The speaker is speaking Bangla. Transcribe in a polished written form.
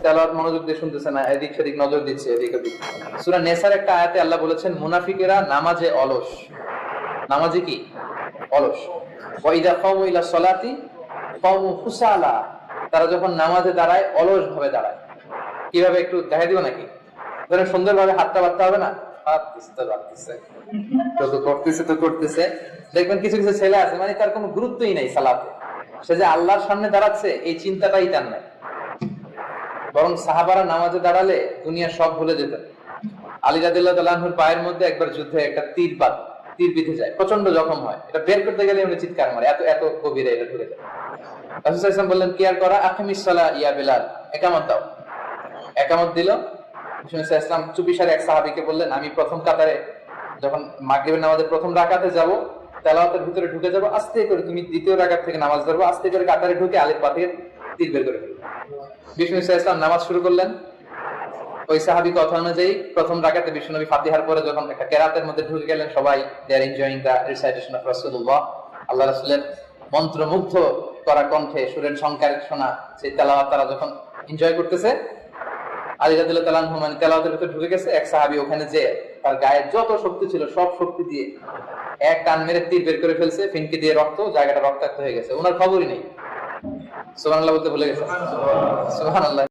তেলাওয়াত মনোযোগ দিয়ে শুনতেছে না, এদিক সেদিক নজর দিচ্ছে, এদিক ওদিক। সূরা নেসার একটা আয়াতে আল্লাহ বলেছেন মুনাফিকেরা নামাজে অলস। নামাজে কি? অলস। ওয়া ইযা কামু ইলা সলাতি কামু কুসালা, তারা যখন নামাজে দাঁড়ায় অলস ভাবে দাঁড়ায়। কিভাবে একটু দেখা দিও নাকি? ধরেন সুন্দরভাবে হাতটা বাঁধতে হবে না, হাত দিতে বাঁধতেছে, তো করতেছে। দেখবেন কিছু কিছু ছেলে আছে মানে তার কোনো গুরুত্বই নাই সালাতে, সে যে আল্লাহর সামনে দাঁড়াচ্ছে এই চিন্তাটাই তার নাই। বরং সাহাবারা নামাজে দাঁড়ালে দুনিয়া সব ভুলে যেতেন। আলী রাদিয়াল্লাহু তাআলা আনহুর পায়ের মধ্যে একবার যুদ্ধে একটা তীর বিঁধে যায়, প্রচন্ড জখম হয়, এটা বের করতে গেলে উনি চিৎকার মারে, এত এত গভীরে এটা ঢুকে যায়। রাসূল সাল্লাল্লাহু আলাইহি ওয়াসাল্লাম বললেন কি আর করা, আকিমিস সালাহ ইয়া বিলাল, ইকামত দাও। ইকামত দিল। রাসূল সাল্লাল্লাহু আলাইহি ওয়াসাল্লাম চুপিসারে এক সাহাবীকে বললেন, আমি প্রথম কাতারে যখন মাগরিবের নামাজের প্রথম রাকাতে যাব, তেলাওয়াতের ভিতরে ঢুকে যাব, আস্তে করে তুমি দ্বিতীয় রাকাত থেকে নামাজ ধরবে, আস্তে করে কাতারে ঢুকে আলিফ বা থেকে তীর বের করে ফেলবে। বিষ্ণু ইসলাম নামাজ শুরু করলেন। ওই সাহাবী কথা অনুযায়ী প্রথম রাকাতে বিষ্ণুনবী ফাতিহার পরে যখন একটা কেরাতের মধ্যে ঢুকে গেলেন, সবাই they are enjoying the recitation of রাসূলুল্লাহ, আল্লাহ রাসূলের মন্ত্রমুগ্ধ করা কণ্ঠে সুরের সংকারে শোনা সেই তেলাওয়াত তারা যখন এনজয় করতেছে, আলী রাদিয়াল্লাহু তাআলা আনহু মানে তেলাওয়াতের ভিতরে ঢুকে গেছে। এক সাহাবী ওখানে যে তার গায়ে যত শক্তি ছিল সব শক্তি দিয়ে এক টান মেরে তীর বের করে ফেলছে, ফিনকি দিয়ে রক্ত, জায়গাটা রক্তাক্ত হয়ে গেছে, ওনার খবরই নেই। সুবহানাল্লাহ বলতে ভুলে গেছে। সুবহানাল্লাহ।